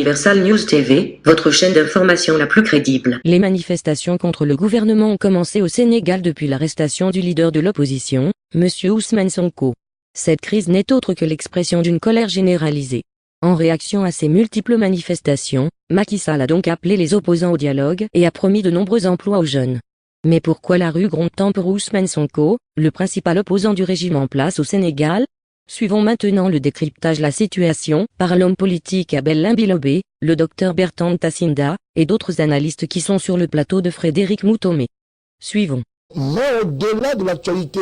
Universal News TV, votre chaîne d'information la plus crédible. Les manifestations contre le gouvernement ont commencé au Sénégal depuis l'arrestation du leader de l'opposition, M. Ousmane Sonko. Cette crise n'est autre que l'expression d'une colère généralisée. En réaction à ces multiples manifestations, Macky Sall a donc appelé les opposants au dialogue et a promis de nombreux emplois aux jeunes. Mais pourquoi la rue gronde tant pour Ousmane Sonko, le principal opposant du régime en place au Sénégal? Suivons maintenant le décryptage de la situation par l'homme politique Abel Limbilobé, le docteur Bertrand Tassinda, et d'autres analystes qui sont sur le plateau de Frédéric Moutomé. Suivons. Mais au-delà de l'actualité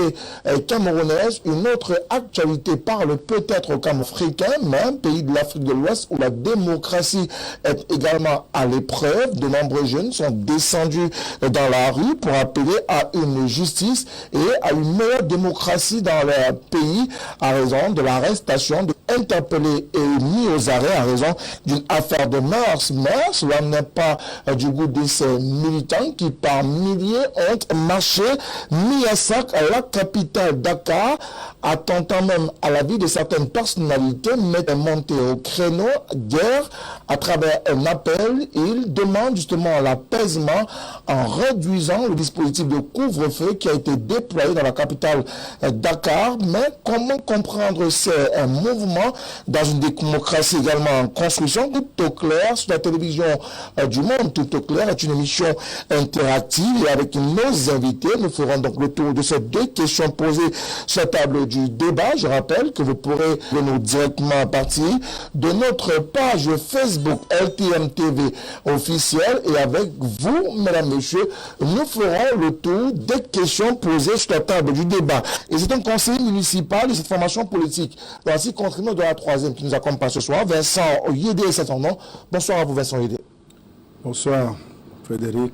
camerounaise, une autre actualité parle peut-être au Cameroun africain, même pays de l'Afrique de l'Ouest où la démocratie est également à l'épreuve. De nombreux jeunes sont descendus dans la rue pour appeler à une justice et à une meilleure démocratie dans leur pays à raison de l'arrestation interpellés et mis aux arrêts à raison d'une affaire de mœurs. Mais cela n'est pas du goût de ces militants qui par milliers ont marché, mis à sac à la capitale Dakar, attentant même à la vie de certaines personnalités, mais monté au créneau guerre à travers un appel. Ils demandent justement l'apaisement en réduisant le dispositif de couvre-feu qui a été déployé dans la capitale Dakar. Mais comment comprendre ces mouvements dans une démocratie également en construction? Tout au clair sur la télévision du Monde. Tout au clair est une émission interactive et avec nos invités, nous ferons donc le tour de ces deux questions posées sur la table du débat. Je rappelle que vous pourrez venir directement à partir de notre page Facebook LTM TV officielle et avec vous, mesdames, messieurs, nous ferons le tour des questions posées sur la table du débat. Et c'est un conseiller municipal de cette formation politique. Voici contribuant de la troisième qui nous accompagne ce soir, Vincent Yédé, c'est son nom. Bonsoir à vous, Vincent Yédé. Bonsoir, Frédéric.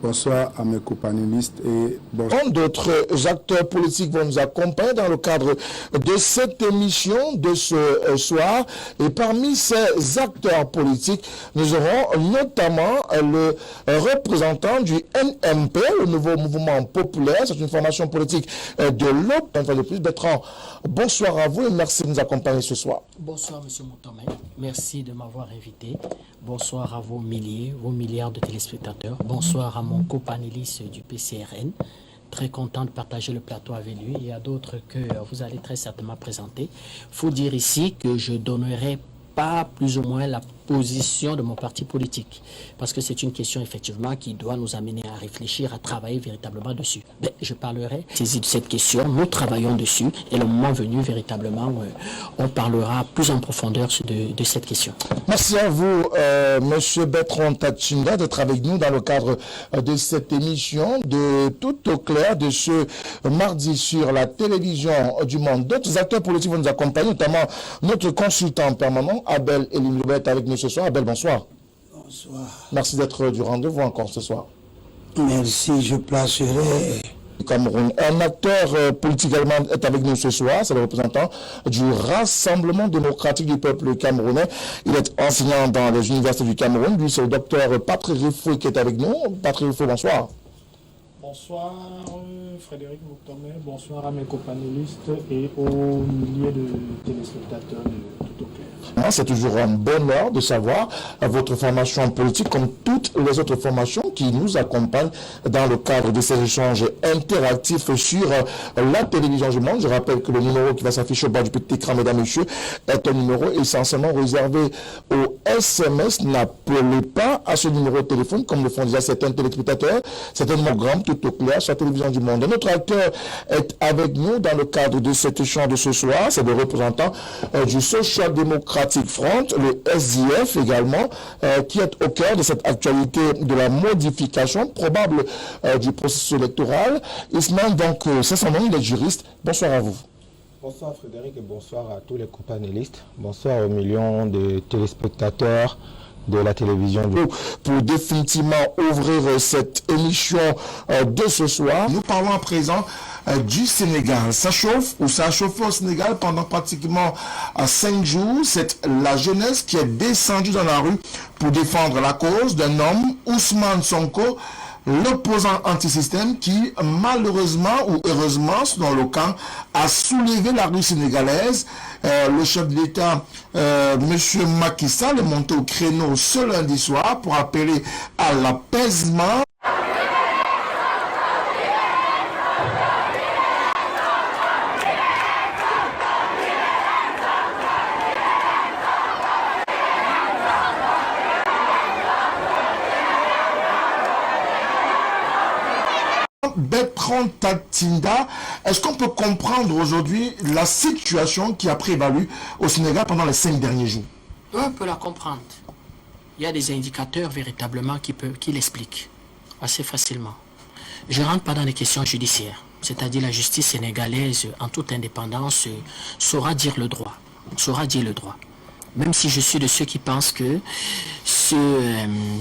Bonsoir à mes companélistes et bonsoir. D'autres acteurs politiques vont nous accompagner dans le cadre de cette émission de ce soir. Et parmi ces acteurs politiques, nous aurons notamment le représentant du NMP, le nouveau mouvement populaire. C'est une formation politique de l'OP. Une fois de plus, Bertrand, bonsoir à vous et merci de nous accompagner ce soir. Bonsoir, M. Moutomé. Merci de m'avoir invité. Bonsoir à vos milliards de téléspectateurs. Bonsoir à mon copanéliste du PCRN. Très content de partager le plateau avec lui. Il y a d'autres que vous allez très certainement présenter. Il faut dire ici que je donnerai pas plus ou moins la position de mon parti politique. Parce que c'est une question effectivement qui doit nous amener à réfléchir, à travailler véritablement dessus. Mais je parlerai saisi de cette question, nous travaillons dessus et le moment venu véritablement, on parlera plus en profondeur de cette question. Merci à vous, Monsieur Bertrand Tassinda, d'être avec nous dans le cadre de cette émission de Tout au clair de ce mardi sur la télévision du Monde. D'autres acteurs politiques vont nous accompagner, notamment notre consultant permanent, Abel Limbilobé, avec nous ce soir. Abel, bonsoir. Bonsoir. Merci d'être du rendez-vous encore ce soir. Merci, je placerai. Cameroun. Un acteur politique également est avec nous ce soir, c'est le représentant du Rassemblement démocratique du peuple camerounais. Il est enseignant dans les universités du Cameroun. Lui, c'est le docteur Patrick Rifou qui est avec nous. Patrick Rifou, bonsoir. Bonsoir Frédéric Moutomé, bonsoir à mes companélistes et aux milliers de téléspectateurs de Tout au clair. C'est toujours un bonheur de savoir votre formation politique, comme toutes les autres formations qui nous accompagnent dans le cadre de ces échanges interactifs sur la télévision du Monde. Je rappelle que le numéro qui va s'afficher au bas du petit écran, mesdames et messieurs, est un numéro essentiellement réservé aux SMS. N'appelez pas à ce numéro de téléphone comme le font déjà certains téléspectateurs. C'est un monogramme Tout au clair sur la télévision du Monde. Notre acteur est avec nous dans le cadre de cet échange de ce soir. C'est le représentant du Social Democratic Front, le SDF également, qui est au cœur de cette actualité de la modification probable du processus électoral. Ismaël, donc, c'est son nom, il est juriste. Bonsoir à vous. Bonsoir Frédéric et bonsoir à tous les companélistes. Bonsoir aux millions de téléspectateurs de la télévision. Pour définitivement ouvrir cette émission de ce soir, nous parlons à présent du Sénégal. Ça chauffe ou ça a chauffé au Sénégal pendant pratiquement 5 jours. C'est la jeunesse qui est descendue dans la rue pour défendre la cause d'un homme, Ousmane Sonko, l'opposant anti-système qui, malheureusement ou heureusement, selon le camp, a soulevé la rue sénégalaise. Le chef de l'État, M. Macky Sall, est monté au créneau ce lundi soir pour appeler à l'apaisement. Bertrand Tatinda, est-ce qu'on peut comprendre aujourd'hui la situation qui a prévalu au Sénégal pendant les 5 derniers jours? On peut la comprendre. Il y a des indicateurs véritablement qui l'expliquent assez facilement. Je ne rentre pas dans les questions judiciaires, c'est-à-dire la justice sénégalaise, en toute indépendance, saura dire le droit. Même si je suis de ceux qui pensent que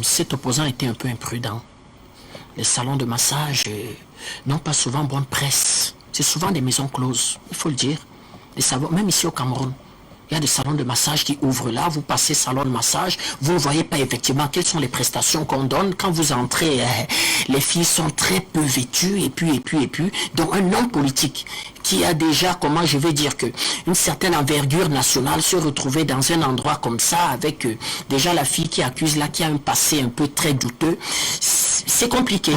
cet opposant était un peu imprudent. Les salons de massage n'ont pas souvent bonne presse. C'est souvent des maisons closes, il faut le dire. Même ici au Cameroun, il y a des salons de massage qui ouvrent là. Vous passez salon de massage, vous ne voyez pas effectivement quelles sont les prestations qu'on donne. Quand vous entrez, les filles sont très peu vêtues et puis. Donc un homme politique qui a déjà, comment je vais dire, une certaine envergure nationale, se retrouver dans un endroit comme ça avec déjà la fille qui accuse là, qui a un passé un peu très douteux. C'est compliqué.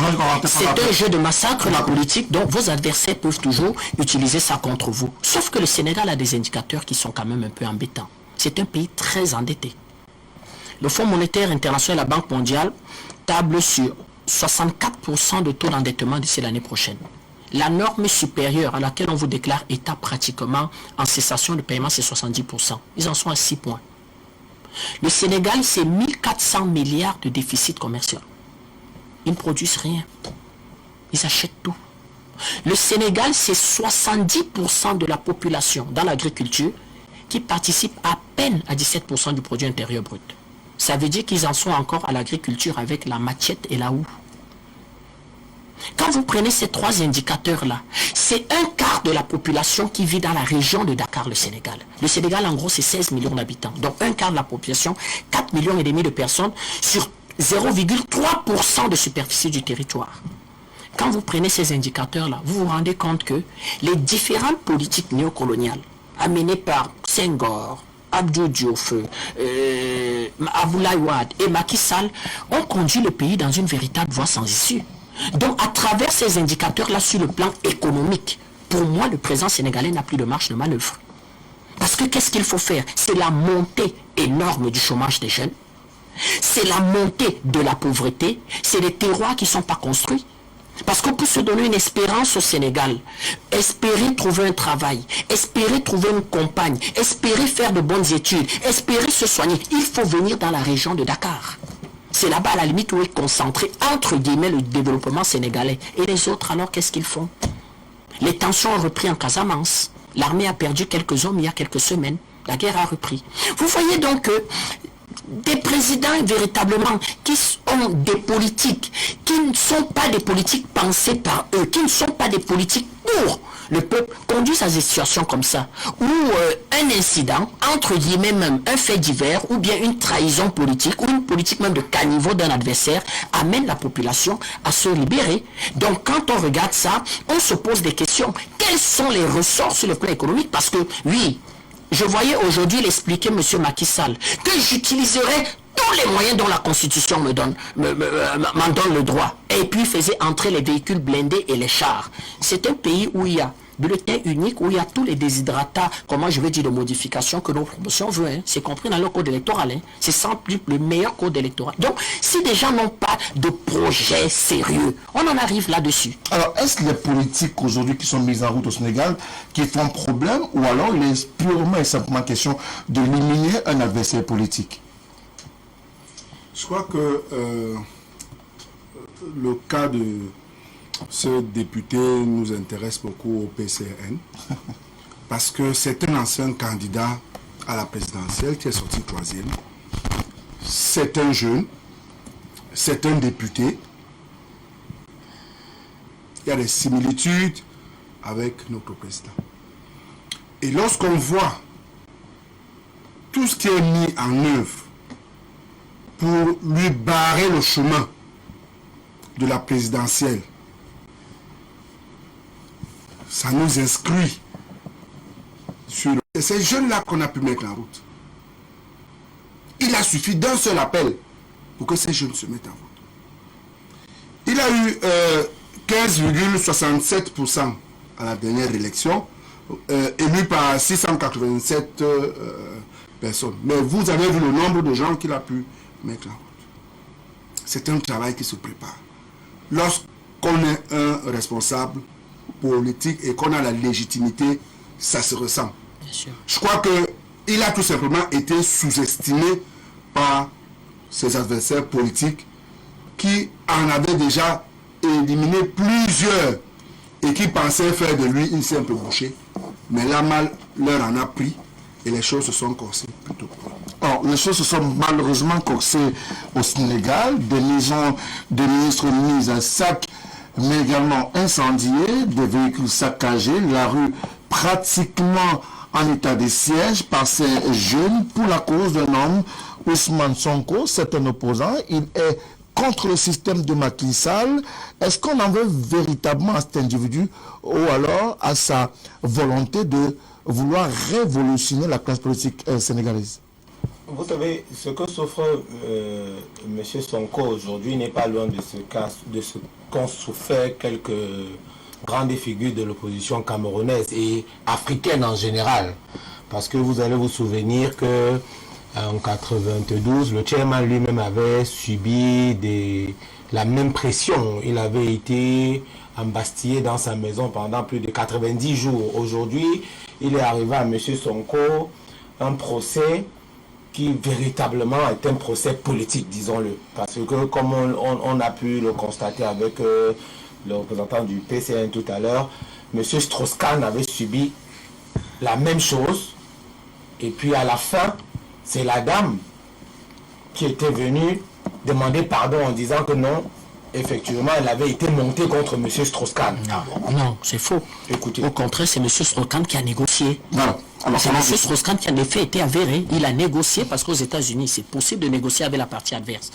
C'est un jeu de massacre, la politique, donc vos adversaires peuvent toujours utiliser ça contre vous. Sauf que le Sénégal a des indicateurs qui sont quand même un peu embêtants. C'est un pays très endetté. Le Fonds monétaire international et la Banque mondiale tablent sur 64% de taux d'endettement d'ici l'année prochaine. La norme supérieure à laquelle on vous déclare État pratiquement en cessation de paiement, c'est 70%. Ils en sont à 6 points. Le Sénégal, c'est 1400 milliards de déficit commercial. Ils ne produisent rien. Ils achètent tout. Le Sénégal, c'est 70% de la population dans l'agriculture qui participe à peine à 17% du produit intérieur brut. Ça veut dire qu'ils en sont encore à l'agriculture avec la machette et la houe. Quand vous prenez ces 3 indicateurs-là, c'est un quart de la population qui vit dans la région de Dakar, le Sénégal. Le Sénégal, en gros, c'est 16 millions d'habitants. Donc, un quart de la population, 4,5 millions de personnes sur 0,3% de superficie du territoire. Quand vous prenez ces indicateurs-là, vous vous rendez compte que les différentes politiques néocoloniales amenées par Senghor, Abdou Diouf, Abdoulaye Wade et Macky Sall ont conduit le pays dans une véritable voie sans issue. Donc, à travers ces indicateurs-là, sur le plan économique, pour moi, le président sénégalais n'a plus de marge de manœuvre. Parce que qu'est-ce qu'il faut faire? C'est la montée énorme du chômage des jeunes. C'est la montée de la pauvreté. C'est les terroirs qui ne sont pas construits. Parce qu'on peut se donner une espérance au Sénégal. Espérer trouver un travail. Espérer trouver une compagne. Espérer faire de bonnes études. Espérer se soigner. Il faut venir dans la région de Dakar. C'est là-bas, à la limite, où est concentré, entre guillemets, le développement sénégalais. Et les autres, alors, qu'est-ce qu'ils font? Les tensions ont repris en Casamance. L'armée a perdu quelques hommes il y a quelques semaines. La guerre a repris. Vous voyez donc que des présidents véritablement qui ont des politiques, qui ne sont pas des politiques pensées par eux, qui ne sont pas des politiques pour le peuple, conduisent à des situations comme ça, où un incident, entre guillemets même un fait divers, ou bien une trahison politique, ou une politique même de caniveau d'un adversaire, amène la population à se libérer. Donc quand on regarde ça, on se pose des questions. Quels sont les ressorts sur le plan économique? Parce que oui, je voyais aujourd'hui l'expliquer M. Macky Sall, que j'utiliserai tous les moyens dont la Constitution m'en donne le droit. Et puis faisait entrer les véhicules blindés et les chars. C'est un pays où il y a bulletin unique, où il y a tous les déshydratats, comment je vais dire, de modifications que nos promotions veulent. Hein. C'est compris dans le code électoral. Hein. C'est sans plus le meilleur code électoral. Donc, si des gens n'ont pas de projet sérieux, on en arrive là-dessus. Alors, est-ce les politiques aujourd'hui qui sont mises en route au Sénégal qui font problème, ou alors il est purement et simplement question d'éliminer un adversaire politique? Je crois que le cas de ce député nous intéresse beaucoup au PCRN parce que c'est un ancien candidat à la présidentielle qui est sorti 3e. C'est un jeune, c'est un député. Il y a des similitudes avec notre président. Et lorsqu'on voit tout ce qui est mis en œuvre pour lui barrer le chemin de la présidentielle, ça nous inscrit sur... Et ces jeunes-là qu'on a pu mettre en route. Il a suffi d'un seul appel pour que ces jeunes se mettent en route. Il a eu 15,67% à la dernière élection, élu par 687 personnes. Mais vous avez vu le nombre de gens qu'il a pu mettre en route. C'est un travail qui se prépare. Lorsqu'on est un responsable politique et qu'on a la légitimité, ça se ressent. Bien sûr. Je crois qu'il a tout simplement été sous-estimé par ses adversaires politiques qui en avaient déjà éliminé plusieurs et qui pensaient faire de lui une simple bouchée. Mais là, mal leur en a pris et les choses se sont corsées plutôt. Alors, les choses se sont malheureusement corsées au Sénégal, des maisons de ministres mises à sac, mais également incendiées, des véhicules saccagés, la rue pratiquement en état de siège par ces jeunes pour la cause d'un homme, Ousmane Sonko. C'est un opposant, il est contre le système de Macky Sall. Est-ce qu'on en veut véritablement à cet individu ou alors à sa volonté de vouloir révolutionner la classe politique sénégalaise? Vous savez, ce que souffre M. Sonko aujourd'hui n'est pas loin de ce qu'ont souffert quelques grandes figures de l'opposition camerounaise et africaine en général. Parce que vous allez vous souvenir que en 92, le chairman lui-même avait subi la même pression. Il avait été embastillé dans sa maison pendant plus de 90 jours. Aujourd'hui, il est arrivé à M. Sonko un procès qui véritablement est un procès politique, disons-le. Parce que comme on a pu le constater avec le représentant du PCN tout à l'heure, M. Strauss-Kahn avait subi la même chose. Et puis à la fin, c'est la dame qui était venue demander pardon en disant que non, effectivement, elle avait été montée contre M. Strauss-Kahn. Non, c'est faux. Écoutez. Au contraire, c'est M. Strauss-Kahn qui a négocié. Voilà. Alors, C'est M. Strauss-Kahn qui en effet été avéré. Il a négocié parce qu'aux États-Unis, c'est possible de négocier avec la partie adverse.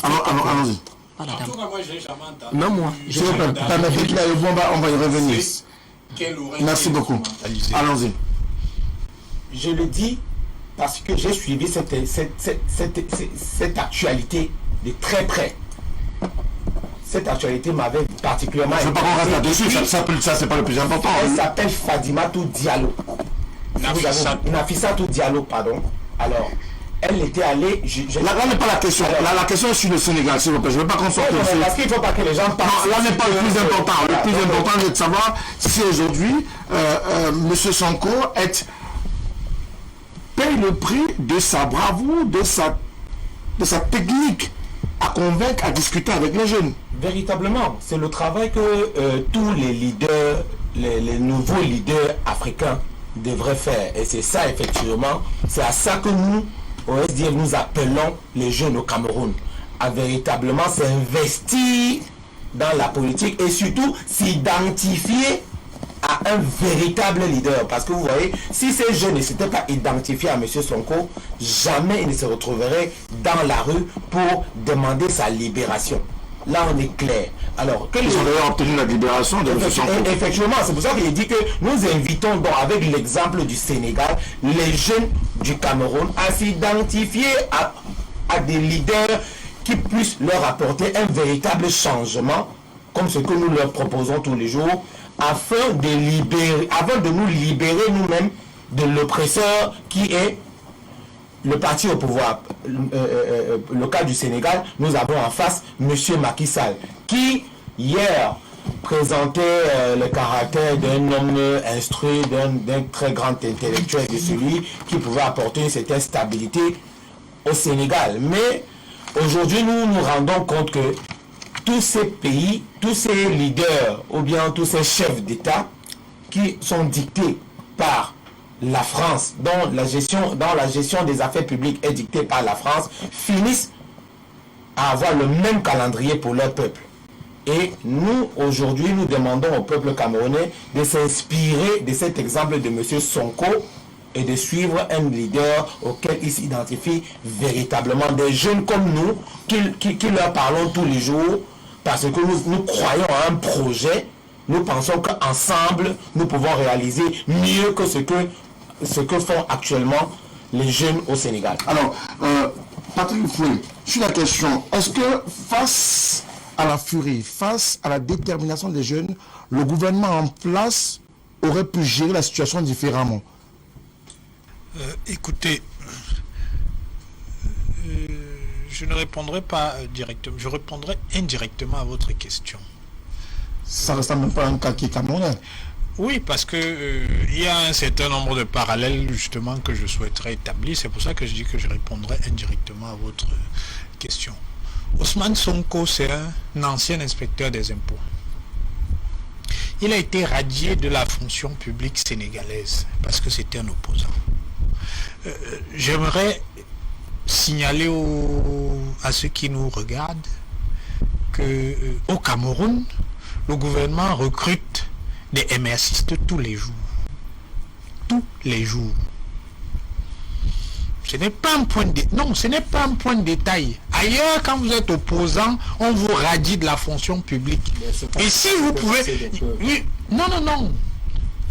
allons-y. Voilà. En tout cas, moi, je n'ai jamais entendu. Non, moi. Je vous permettez, on va y revenir. Merci beaucoup. Allons-y. Je le dis parce que j'ai suivi cette actualité de très près. Cette actualité m'avait particulièrement... Je ne veux pas qu'on reste là-dessus, ça c'est pas le plus important. Elle s'appelle Fadimatou Diallo. Nafissatou Diallo, pardon. Alors, elle était allée... Là n'est pas la question. La question est sur le Sénégal, s'il vous plaît. Je ne veux pas qu'on sorte dessus. Parce qu'il ne faut pas que les gens parlent. Là n'est pas le plus important. Le plus important, c'est de savoir si aujourd'hui, M. Sonko paye le prix de sa bravoure, de sa technique à convaincre, à discuter avec les jeunes. Véritablement, c'est le travail que tous les leaders, les nouveaux leaders africains devraient faire. Et c'est ça, effectivement, c'est à ça que nous, au SDF, nous appelons les jeunes au Cameroun. À véritablement s'investir dans la politique et surtout s'identifier à un véritable leader. Parce que vous voyez, si ces jeunes ne s'étaient pas identifiés à M. Sonko, jamais ils ne se retrouveraient dans la rue pour demander sa libération. Là, on est clair. Alors, ils ont d'ailleurs obtenu la libération de M. Sonko. Effectivement, c'est pour ça qu'il dit que nous invitons donc, avec l'exemple du Sénégal, les jeunes du Cameroun à s'identifier à des leaders qui puissent leur apporter un véritable changement, comme ce que nous leur proposons tous les jours, afin de nous libérer nous-mêmes de l'oppresseur qui est le parti au pouvoir. Le cas du Sénégal, nous avons en face M. Macky Sall, qui hier présentait le caractère d'un homme instruit, d'un très grand intellectuel, de celui qui pouvait apporter une certaine stabilité au Sénégal. Mais aujourd'hui, nous nous rendons compte que tous ces pays, tous ces leaders ou bien tous ces chefs d'État qui sont dictés par la France, dont la gestion des affaires publiques est dictée par la France, finissent à avoir le même calendrier pour leur peuple. Et nous, aujourd'hui, nous demandons au peuple camerounais de s'inspirer de cet exemple de M. Sonko et de suivre un leader auquel il s'identifie véritablement. Des jeunes comme nous, qui leur parlons tous les jours parce que nous croyons à un projet, nous pensons qu'ensemble, nous pouvons réaliser mieux que ce que font actuellement les jeunes au Sénégal. Alors, Patrick Foué, sur la question, est-ce que face à la furie, face à la détermination des jeunes, le gouvernement en place aurait pu gérer la situation différemment? Écoutez, je ne répondrai pas directement, je répondrai indirectement à votre question. Ça ne ressemble pas à un cas qui est camerounais. Oui, parce que il y a un certain nombre de parallèles justement que je souhaiterais établir. C'est pour ça que je dis que je répondrai indirectement à votre question. Ousmane Sonko, c'est un ancien inspecteur des impôts. Il a été radié de la fonction publique sénégalaise parce que c'était un opposant. J'aimerais signaler à ceux qui nous regardent qu'au Cameroun, le gouvernement recrute des MRCistes tous les jours. Tous les jours. Ce n'est pas un point de... Non, ce n'est pas un point de détail. Ailleurs, quand vous êtes opposant, on vous radie de la fonction publique. Et si vous pouvez... Oui, non.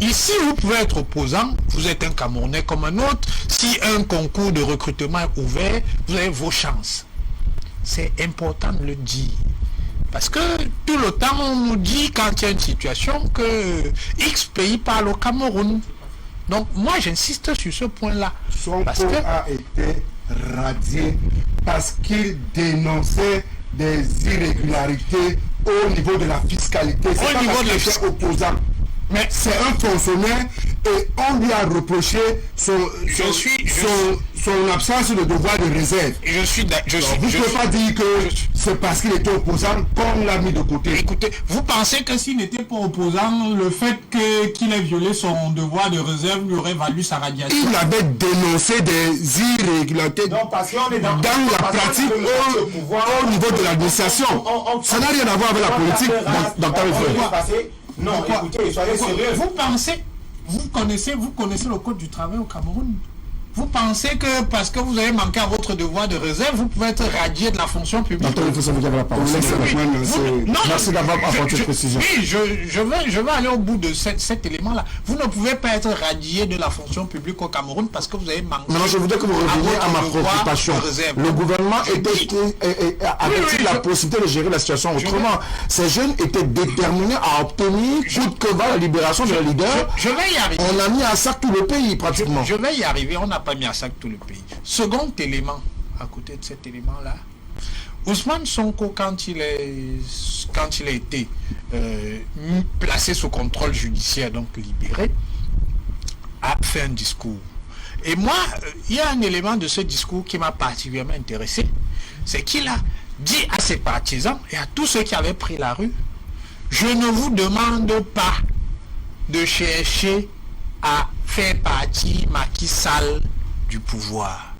Ici, vous pouvez être opposant, vous êtes un Camerounais comme un autre. Si un concours de recrutement est ouvert, vous avez vos chances. C'est important de le dire. Parce que tout le temps, on nous dit quand il y a une situation que X pays parle au Cameroun. Donc moi, j'insiste sur ce point-là. Sonko a été radié parce qu'il dénonçait des irrégularités au niveau de la fiscalité. C'est au niveau de la opposant. Mais c'est un fonctionnaire et on lui a reproché son absence de devoir de réserve. Vous ne pouvez pas dire que c'est parce qu'il était opposant qu'on l'a mis de côté. Écoutez, vous pensez que s'il n'était pas opposant, le fait qu'il ait violé son devoir de réserve lui aurait valu sa radiation? Il avait dénoncé des irrégularités dans la pratique au niveau de l'administration. Ça n'a rien à voir avec la politique dans ta réforme. Non, écoutez, soyez sérieux. Vous pensez, vous connaissez le code du travail au Cameroun. Vous pensez que parce que vous avez manqué à votre devoir de réserve, vous pouvez être radié de la fonction publique? Merci d'avoir apporté cette précision. Oui, je vais aller au bout de cet élément-là. Vous ne pouvez pas être radié de la fonction publique au Cameroun parce que vous avez manqué. Maintenant, je voudrais que vous reveniez à ma préoccupation. Le gouvernement avait-il la possibilité de gérer la situation autrement? Ces jeunes étaient déterminés à obtenir coûte que va la libération de leur leader. Je vais y arriver. On a mis à sac tout le pays pratiquement. Je vais y arriver. On n'a pas mis à sac tout le pays. Second élément, à côté de cet élément-là, Ousmane Sonko, quand il a été placé sous contrôle judiciaire, donc libéré, a fait un discours. Et moi, il y a un élément de ce discours qui m'a particulièrement intéressé, c'est qu'il a dit à ses partisans et à tous ceux qui avaient pris la rue, je ne vous demande pas de chercher à faire partie Macky Sall du pouvoir.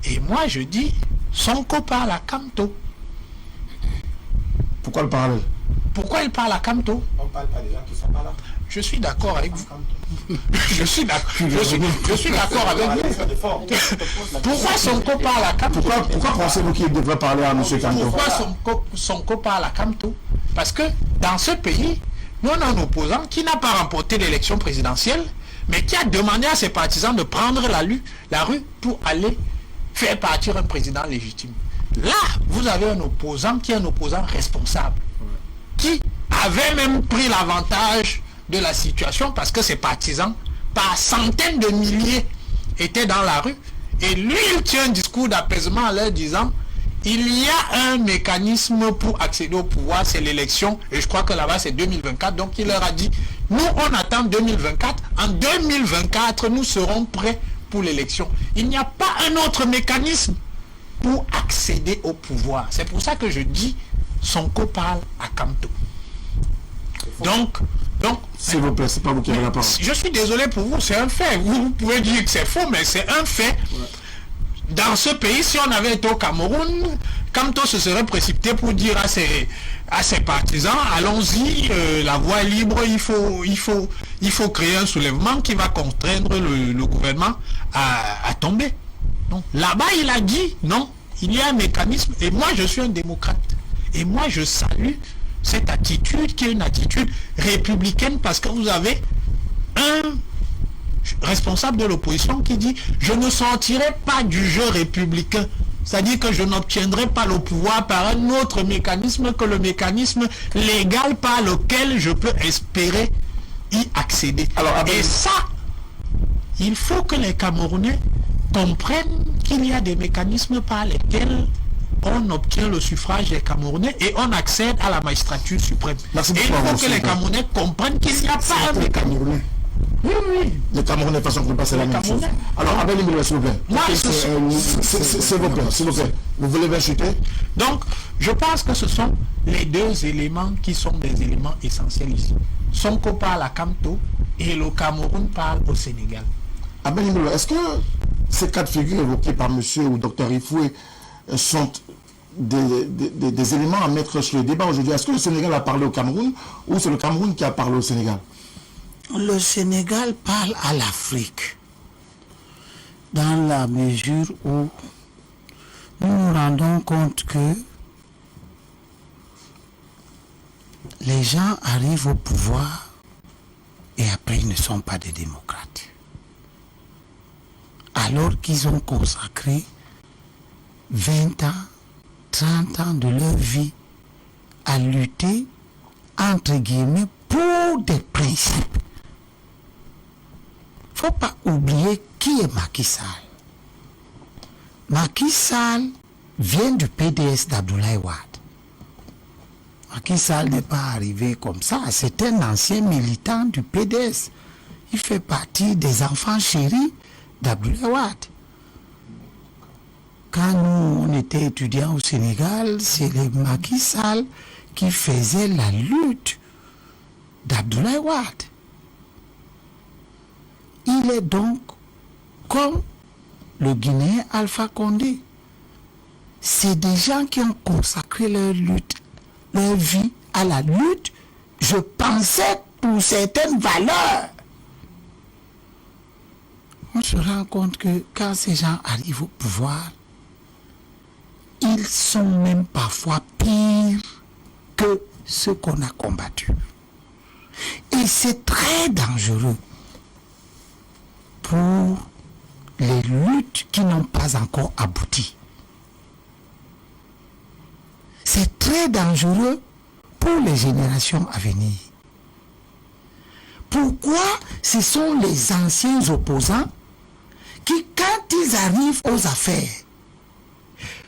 Et moi je dis, Sonko parle à Kamto. Pourquoi le parallèle? Pourquoi il parle à Kamto? On ne parle pas des gens qui sont pas là. Je suis d'accord avec vous. Je suis d'accord avec vous. Pourquoi Sonko parle à Kamto? Pourquoi pensez-vous qu'il devrait parler à M. Kamto? Pourquoi Sonko parle à Kamto? Parce que dans ce pays, nous on a un opposant qui n'a pas remporté l'élection présidentielle, mais qui a demandé à ses partisans de prendre la rue pour aller faire partir un président légitime. Là, vous avez un opposant qui est un opposant responsable, qui avait même pris l'avantage de la situation parce que ses partisans, par centaines de milliers, étaient dans la rue. Et lui, il tient un discours d'apaisement en leur disant, il y a un mécanisme pour accéder au pouvoir, c'est l'élection, et je crois que là-bas c'est 2024, donc il leur a dit, nous on attend 2024, en 2024 nous serons prêts pour l'élection. Il n'y a pas un autre mécanisme pour accéder au pouvoir. C'est pour ça que je dis, Sonko parle à Kamto. Donc, s'il vous plaît, c'est pas vous qui avez la parole. Je suis désolé pour vous, c'est un fait. Vous pouvez dire que c'est faux, mais c'est un fait. Dans ce pays, si on avait été au Cameroun, Kamto se serait précipité pour dire à ses partisans, allons-y, la voie est libre, il faut créer un soulèvement qui va contraindre le gouvernement à tomber. Donc là-bas, il a dit, non, il y a un mécanisme, et moi je suis un démocrate. Et moi, je salue cette attitude qui est une attitude républicaine parce que vous avez un responsable de l'opposition qui dit « Je ne sortirai pas du jeu républicain ». C'est-à-dire que je n'obtiendrai pas le pouvoir par un autre mécanisme que le mécanisme légal par lequel je peux espérer y accéder. Et ça, il faut que les Camerounais comprennent qu'il y a des mécanismes par lesquels on obtient le suffrage des Camerounais et on accède à la magistrature suprême. Et il faut que les Camerounais comprennent qu'il n'y a pas un mécanisme. Oui, oui. Les Camerounais, de façon globale, c'est la même chose. Alors, Abel Imilwa, s'il vous plaît. Moi, s'il vous plaît. Vous voulez m'insulter? Donc, je pense que ce sont les deux éléments qui sont des éléments essentiels ici. Sonko parle à Kamto et le Cameroun parle au Sénégal. Abel Imilwa, est-ce que ces cas de figure évoqués par monsieur ou docteur Ifoué sont des éléments à mettre sur le débat aujourd'hui? Est-ce que le Sénégal a parlé au Cameroun ou c'est le Cameroun qui a parlé au Sénégal? Le Sénégal parle à l'Afrique dans la mesure où nous nous rendons compte que les gens arrivent au pouvoir et après ils ne sont pas des démocrates. Alors qu'ils ont consacré 20 ans, 30 ans de leur vie à lutter, entre guillemets, pour des principes. Il ne faut pas oublier qui est Macky Sall. Macky Sall vient du PDS d'Abdoulaye Wade. Macky Sall n'est pas arrivé comme ça. C'est un ancien militant du PDS. Il fait partie des enfants chéris d'Abdoulaye Wade. Quand nous, on était étudiants au Sénégal, c'est les Macky Sall qui faisaient la lutte d'Abdoulaye Wade. Il est donc comme le Guinéen Alpha Condé. C'est des gens qui ont consacré leur lutte, leur vie à la lutte, je pensais, pour certaines valeurs. On se rend compte que quand ces gens arrivent au pouvoir, ils sont même parfois pires que ceux qu'on a combattus. Et c'est très dangereux pour les luttes qui n'ont pas encore abouti. C'est très dangereux pour les générations à venir. Pourquoi ce sont les anciens opposants qui, quand ils arrivent aux affaires,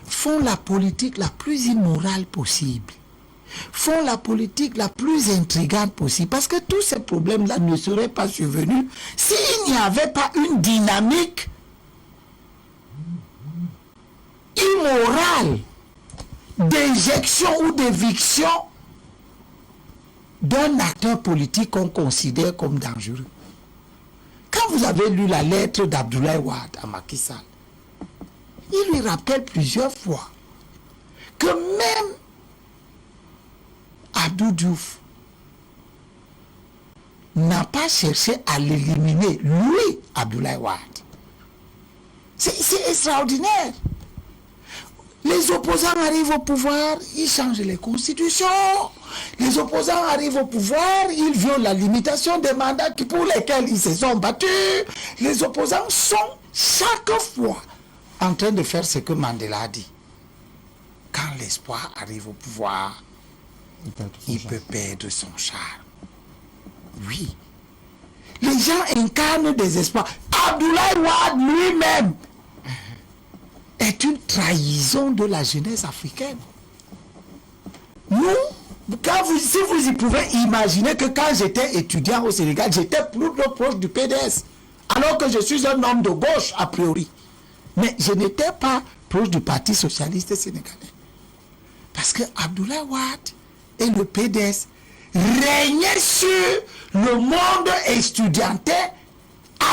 font la politique la plus immorale possible, font la politique la plus intrigante possible, parce que tous ces problèmes-là ne seraient pas survenus s'il n'y avait pas une dynamique immorale d'éjection ou d'éviction d'un acteur politique qu'on considère comme dangereux. Quand vous avez lu la lettre d'Abdoulaye Wade à Macky Sall, il lui rappelle plusieurs fois que même Abdou Diouf n'a pas cherché à l'éliminer, lui, Abdoulaye Wade. C'est extraordinaire. Les opposants arrivent au pouvoir, ils changent les constitutions. Les opposants arrivent au pouvoir, ils violent la limitation des mandats pour lesquels ils se sont battus. Les opposants sont chaque fois en train de faire ce que Mandela a dit. Quand l'espoir arrive au pouvoir, il peut perdre son charme. Oui. Les gens incarnent des espoirs. Abdoulaye Wade lui-même est une trahison de la jeunesse africaine. Nous, si vous y pouvez imaginer que quand j'étais étudiant au Sénégal, j'étais plus proche du PDS, alors que je suis un homme de gauche a priori. Mais je n'étais pas proche du Parti socialiste sénégalais. Parce que Abdoulaye Wade et le PDS régnaient sur le monde estudiantin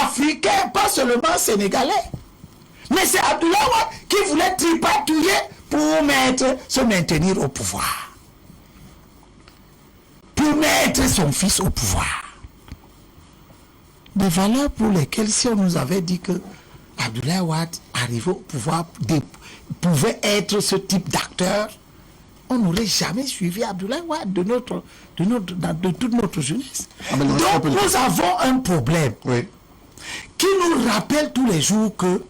africain, pas seulement sénégalais. Mais c'est Abdoulaye Wade qui voulait tripatouiller pour se maintenir au pouvoir. Pour mettre son fils au pouvoir. Des valeurs pour lesquelles, si on nous avait dit que Abdoulaye Wade arrivé au pouvoir pouvait être ce type d'acteur, on n'aurait jamais suivi Abdoulaye Wade de toute notre jeunesse. Donc nous avons un problème qui nous rappelle tous les jours que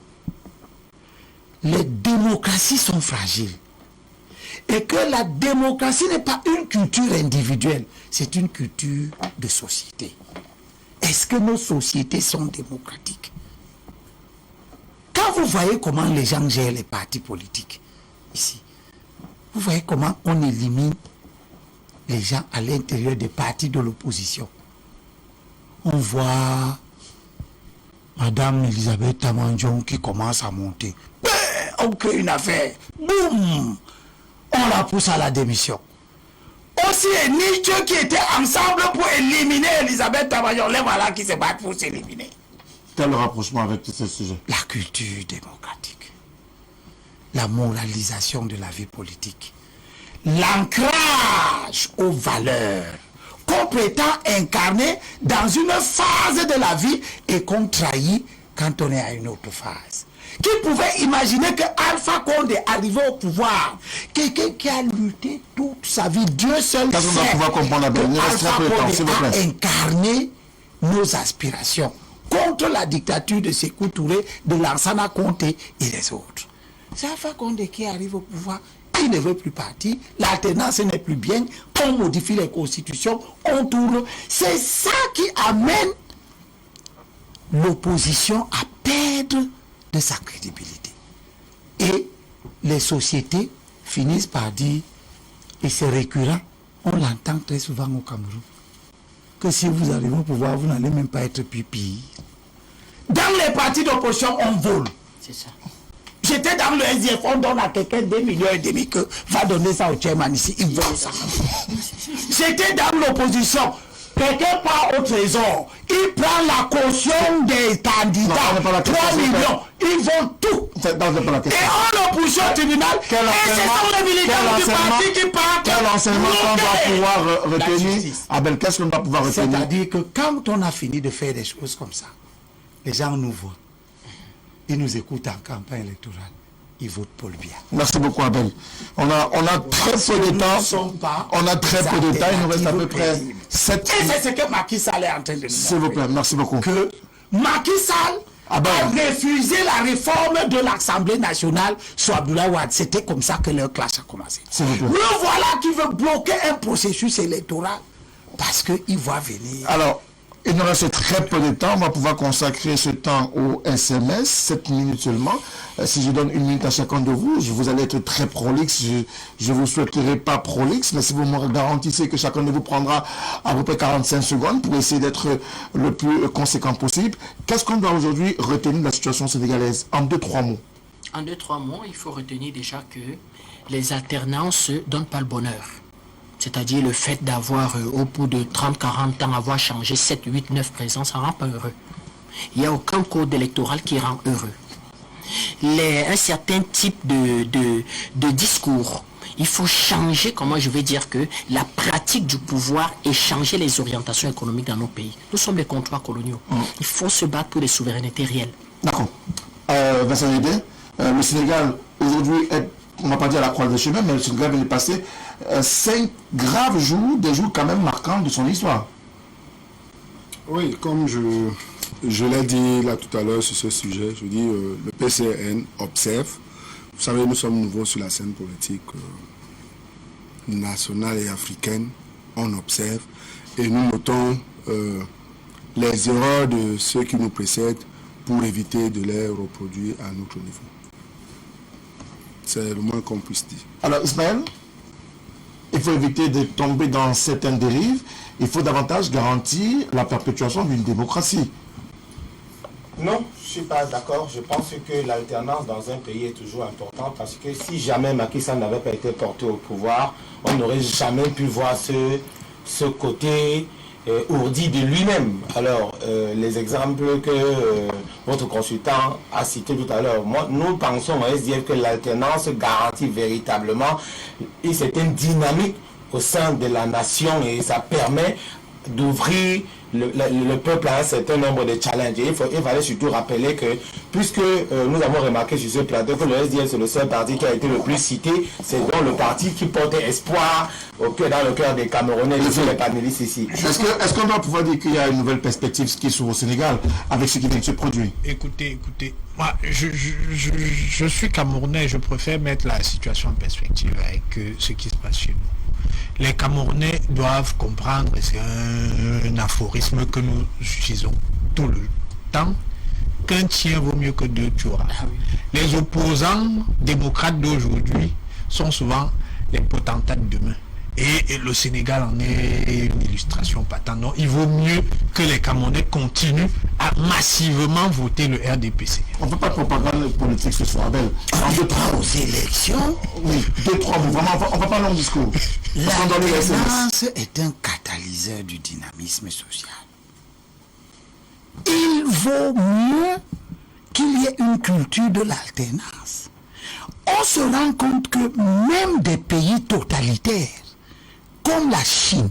les démocraties sont fragiles. Et que la démocratie n'est pas une culture individuelle, c'est une culture de société. Est-ce que nos sociétés sont démocratiques? Quand vous voyez comment les gens gèrent les partis politiques ici, vous voyez comment on élimine les gens à l'intérieur des partis de l'opposition. On voit Madame Elisabeth Tamandion qui commence à monter. On crée une affaire. Boum! On la pousse à la démission. Aussi Nietzsche qui était ensemble pour éliminer Elisabeth Tamandion. Les voilà qui se battent pour s'éliminer. Quel rapprochement avec ce sujet? La culture démocratique. La moralisation de la vie politique. L'ancrage aux valeurs qu'on prétend incarner dans une phase de la vie et qu'on trahit quand on est à une autre phase. Qui pouvait imaginer que Alpha Condé arrivait au pouvoir, quelqu'un qui a lutté toute sa vie, Dieu seul sait que Alpha Condé a incarné nos aspirations contre la dictature de Sékou Touré, de Lansana Conté et les autres. C'est Alpha Condé qui arrive au pouvoir, il ne veut plus partir, l'alternance n'est plus bien, on modifie les constitutions, on tourne. C'est ça qui amène l'opposition à perdre de sa crédibilité. Et les sociétés finissent par dire, et c'est récurrent, on l'entend très souvent au Cameroun, que si vous arrivez au pouvoir, vous n'allez même pas être pipi. Dans les partis d'opposition, on vole. C'est ça. J'étais dans le SDF, on donne à quelqu'un 2,5 millions que va donner ça au chairman ici, il vole ça. J'étais dans l'opposition. Quelqu'un part au trésor, il prend la caution des candidats, 3 millions, ils vont tout. Et on l'opposition au tribunal, et c'est ça le militaire du parti qui part. Quel enseignement on doit pouvoir retenir? Abel, qu'est-ce qu'on doit pouvoir retenir? C'est-à-dire que quand on a fini de faire des choses comme ça, les gens nous voient, ils nous écoutent en campagne électorale. Ils votent pour le bien. Merci beaucoup, Abel. On a très peu de temps. On a très peu de temps. Il nous reste à peu près 7 minutes. Et c'est ce que Macky Sall est en train de nous dire. S'il vous plaît, merci beaucoup. Que Macky Sall a refusé la réforme de l'Assemblée nationale sur Abdoulaye Wade. C'était comme ça que leur clash a commencé. Le voilà qui veut bloquer un processus électoral parce qu'il voit venir. Alors, il nous reste très peu de temps. On va pouvoir consacrer ce temps au SMS, 7 minutes seulement. Si je donne 1 minute à chacun de vous, vous allez être très prolixe. Je vous souhaiterai pas prolixe, mais si vous me garantissez que chacun de vous prendra à peu près 45 secondes pour essayer d'être le plus conséquent possible, qu'est-ce qu'on doit aujourd'hui retenir de la situation sénégalaise en 2-3 mots? En 2-3 mots, il faut retenir déjà que les alternances ne donnent pas le bonheur. C'est-à-dire le fait d'avoir, au bout de 30-40 ans, avoir changé 7, 8, 9 présidents, ça ne rend pas heureux. Il n'y a aucun code électoral qui rend heureux. Un certain type de discours, il faut changer, comment je vais dire, que la pratique du pouvoir et changer les orientations économiques dans nos pays. Nous sommes les comptoirs coloniaux. Il faut se battre pour les souverainetés réelles. D'accord. Vincent Yedé, le Sénégal, aujourd'hui, on ne va pas dire à la croix de chemin, mais le Sénégal vient de passer 5 graves jours, des jours quand même marquants de son histoire. Oui, comme je l'ai dit là tout à l'heure sur ce sujet, je dis le PCRN observe. Vous savez, nous sommes nouveaux sur la scène politique nationale et africaine. On observe et nous notons les erreurs de ceux qui nous précèdent pour éviter de les reproduire à notre niveau. C'est le moins qu'on puisse dire. Alors Ismaël, il faut éviter de tomber dans certaines dérives. Il faut davantage garantir la perpétuation d'une démocratie. Non, je ne suis pas d'accord. Je pense que l'alternance dans un pays est toujours importante parce que si jamais Macky Sall n'avait pas été porté au pouvoir, on n'aurait jamais pu voir ce côté ourdi de lui-même. Alors, les exemples que votre consultant a cités tout à l'heure, nous pensons à SDF que l'alternance garantit véritablement une certaine dynamique au sein de la nation et ça permet d'ouvrir le peuple à un certain nombre de challenges. Et il fallait surtout rappeler que, puisque nous avons remarqué sur ce plateau que le SDF c'est le seul parti qui a été le plus cité, c'est donc le parti qui porte espoir dans le cœur des Camerounais, les panélistes ici. Est-ce qu'on doit pouvoir dire qu'il y a une nouvelle perspective qui s'ouvre au Sénégal avec ce qui vient de se produire? Écoutez, moi, je suis Camerounais, je préfère mettre la situation en perspective avec ce qui se passe chez nous. Les Camerounais doivent comprendre, et c'est un aphorisme que nous utilisons tout le temps, qu'un tien vaut mieux que deux tueras. Les opposants démocrates d'aujourd'hui sont souvent les potentats de demain. Et le Sénégal en est une illustration patente. Donc, il vaut mieux que les Camerounais continuent à massivement voter le RDPC. On ne peut pas de propagande politique ce soir, Abel. Aux élections, oui, 2-3 mots. Vraiment, on ne va pas long discours. L'alternance est un catalyseur du dynamisme social. Il vaut mieux qu'il y ait une culture de l'alternance. On se rend compte que même des pays totalitaires, comme la Chine,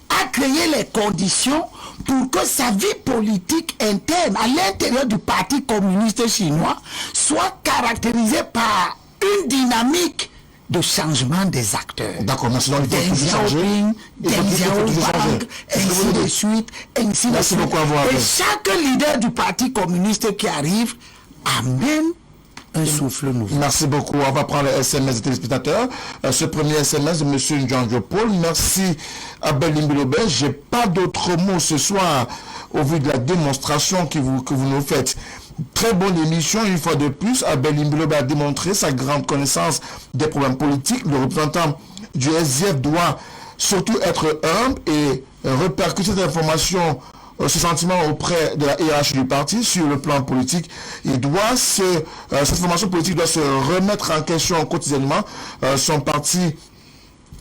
a créé les conditions pour que sa vie politique interne à l'intérieur du Parti communiste chinois soit caractérisée par une dynamique de changement des acteurs. D'accord, merci. Donc, Deng Xiaoping, Deng Xiaoping, ainsi de suite, ainsi de suite. Et chaque leader du Parti communiste qui arrive amène un souffle nouveau. Merci beaucoup. On va prendre le SMS des téléspectateurs. Ce premier SMS de M. Njandjo Paul. Merci Abel Limbilobé. Je n'ai pas d'autres mots ce soir au vu de la démonstration que vous nous faites. Très bonne émission, une fois de plus. Abel Limbilobé a démontré sa grande connaissance des problèmes politiques. Le représentant du SDF doit surtout être humble et répercuter cette information, ce sentiment auprès de la hiérarchie du parti sur le plan politique. Cette formation politique doit se remettre en question quotidiennement. Son parti,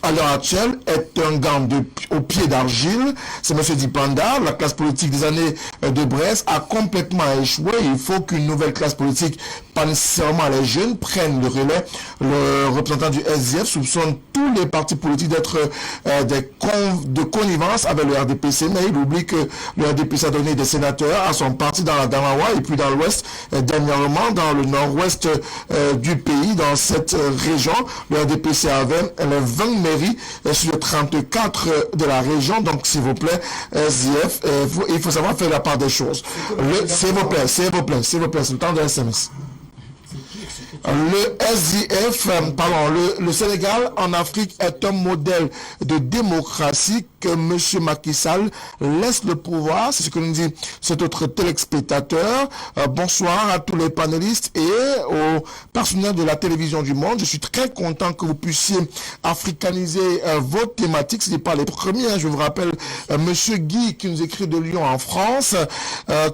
à l'heure actuelle, est un gant au pied d'argile. C'est M. Dipanda. La classe politique des années de Brest a complètement échoué. Il faut qu'une nouvelle classe politique, pas nécessairement les jeunes, prenne le relais. Le représentant du SDF soupçonne tous les partis politiques d'être de connivence avec le RDPC, mais il oublie que le RDPC a donné des sénateurs à son parti dans la Damawa et puis dans l'ouest, dernièrement dans le nord-ouest du pays, dans cette région. Le RDPC avait les 20 mairies sur les 34 de la région. Donc, s'il vous plaît, SDF, il faut savoir faire la part des choses. S'il vous plaît, c'est le temps de SMS. Le SDF, le Sénégal en Afrique est un modèle de démocratie que M. Macky Sall laisse le pouvoir. C'est ce que nous dit cet autre téléspectateur. Bonsoir à tous les panélistes et aux partenaires de la télévision du monde. Je suis très content que vous puissiez africaniser vos thématiques. Ce n'est pas les premiers. Je vous rappelle M. Guy qui nous écrit de Lyon en France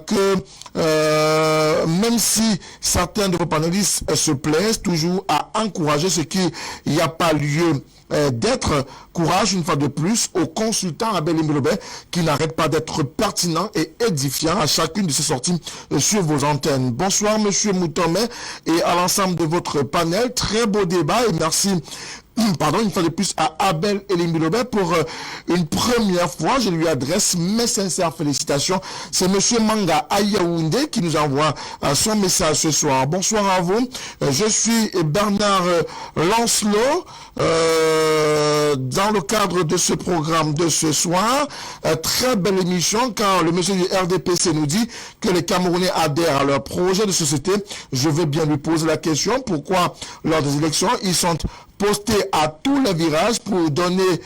que même si certains de vos panélistes se plaisent toujours à encourager ce qui n'y a pas lieu d'être, courage une fois de plus au consultant Abel Limbilobé qui n'arrête pas d'être pertinent et édifiant à chacune de ses sorties sur vos antennes. Bonsoir Monsieur Moutomé et à l'ensemble de votre panel. Très beau débat et merci une fois de plus à Abel Limbilobé pour une première fois. Je lui adresse mes sincères félicitations. C'est Monsieur Manga Ayaoundé qui nous envoie son message ce soir. Bonsoir à vous. Je suis Bernard Lancelot. Dans le cadre de ce programme de ce soir, très belle émission car le monsieur du RDPC nous dit que les Camerounais adhèrent à leur projet de société. Je vais bien lui poser la question pourquoi lors des élections ils sont postés à tous les virages pour donner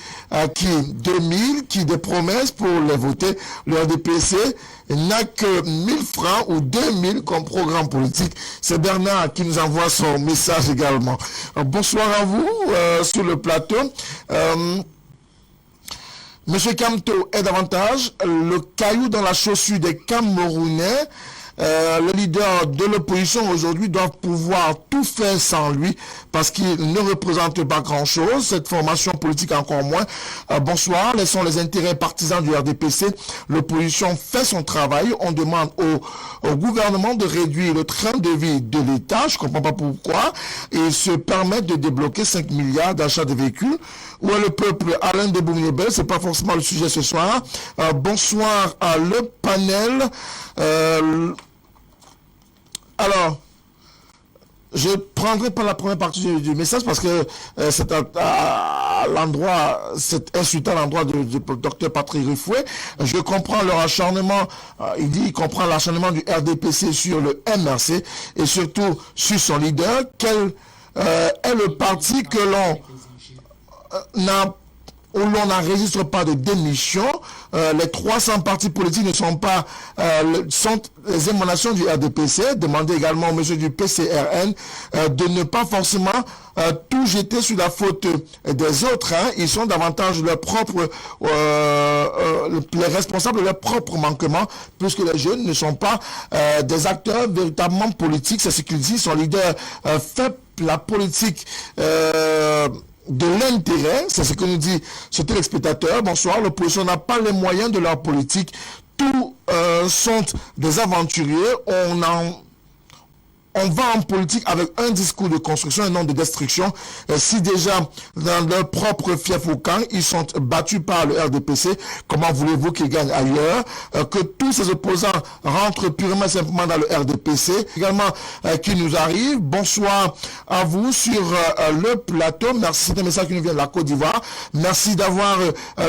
qui 2000, qui des promesses pour les voter. Le RDPC n'a que 1000 francs ou 2000 comme programme politique. C'est Bernard qui nous envoie son message également. Bonsoir à vous sur le plateau. Monsieur Kamto est davantage le caillou dans la chaussure des Camerounais. les leaders de l'opposition aujourd'hui doivent pouvoir tout faire sans lui parce qu'il ne représente pas grand-chose, cette formation politique encore moins. Bonsoir, quels sont les intérêts partisans du RDPC? L'opposition fait son travail, on demande au gouvernement de réduire le train de vie de l'État, je ne comprends pas pourquoi, et se permettre de débloquer 5 milliards d'achats de véhicules. Où est le peuple? Alain de Boumniebel, c'est pas forcément le sujet ce soir. Bonsoir à le panel. Alors, je prendrai pas la première partie du message parce que c'est à l'endroit, c'est insultant à l'endroit du docteur Patrick Rifoué. Je comprends leur acharnement, il dit qu'il comprend l'acharnement du RDPC sur le MRC et surtout sur son leader. Quel est le parti que où l'on n'enregistre pas de démission? Les 300 partis politiques ne sont pas sont les émanations du RDPC. Demandez également au monsieur du PCRN de ne pas forcément tout jeter sur la faute des autres. Ils sont davantage leurs propres les responsables de leurs propres manquements, puisque les jeunes ne sont pas des acteurs véritablement politiques. C'est ce qu'il dit. Son leader fait la politique de l'intérêt, c'est ce que nous dit ce téléspectateur. Bonsoir, l'opposition n'a pas les moyens de leur politique. Tous sont des aventuriers. On va en politique avec un discours de construction et non de destruction. Si déjà, dans leur propre fief au camp, ils sont battus par le RDPC, comment voulez-vous qu'ils gagnent ailleurs? Que tous ces opposants rentrent purement et simplement dans le RDPC. Également, qui nous arrive. Bonsoir à vous sur le plateau. Merci, c'est un message qui nous vient de la Côte d'Ivoire. Merci d'avoir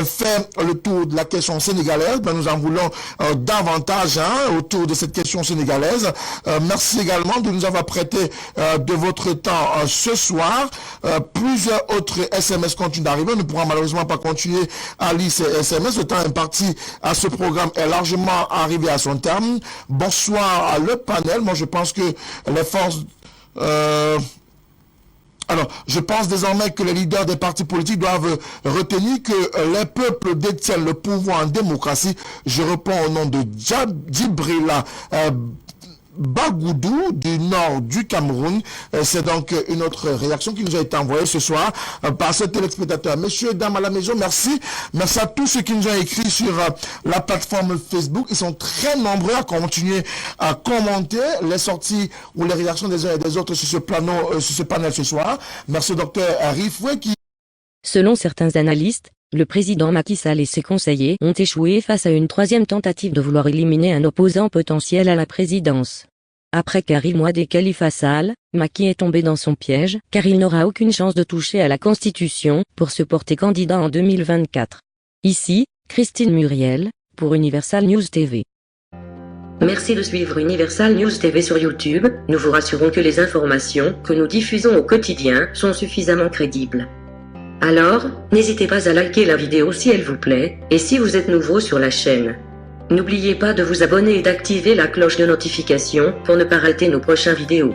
fait le tour de la question sénégalaise. Nous en voulons davantage autour de cette question sénégalaise. Merci également de nous avoir prêté de votre temps ce soir. Plusieurs autres SMS continuent d'arriver. Nous ne pourrons malheureusement pas continuer à lire ces SMS. Le temps imparti à ce programme est largement arrivé à son terme. Bonsoir à le panel. Moi, je pense que les forces... Alors, je pense désormais que les leaders des partis politiques doivent retenir que les peuples détiennent le pouvoir en démocratie. Je réponds au nom de Djibrila Bagoudou du nord du Cameroun. C'est donc une autre réaction qui nous a été envoyée ce soir par ce téléspectateur. Messieurs et dames à la maison, merci. Merci à tous ceux qui nous ont écrit sur la plateforme Facebook. Ils sont très nombreux à continuer à commenter les sorties ou les réactions des uns et des autres sur ce panel ce soir. Merci au docteur Rifoué qui... Selon certains analystes, le président Macky Sall et ses conseillers ont échoué face à une troisième tentative de vouloir éliminer un opposant potentiel à la présidence. Après Karim Wade et Khalifa Sall, Macky est tombé dans son piège, car il n'aura aucune chance de toucher à la Constitution pour se porter candidat en 2024. Ici, Christine Muriel, pour Universal News TV. Merci de suivre Universal News TV sur YouTube. Nous vous rassurons que les informations que nous diffusons au quotidien sont suffisamment crédibles. Alors, n'hésitez pas à liker la vidéo si elle vous plaît, et si vous êtes nouveau sur la chaîne. N'oubliez pas de vous abonner et d'activer la cloche de notification pour ne pas rater nos prochaines vidéos.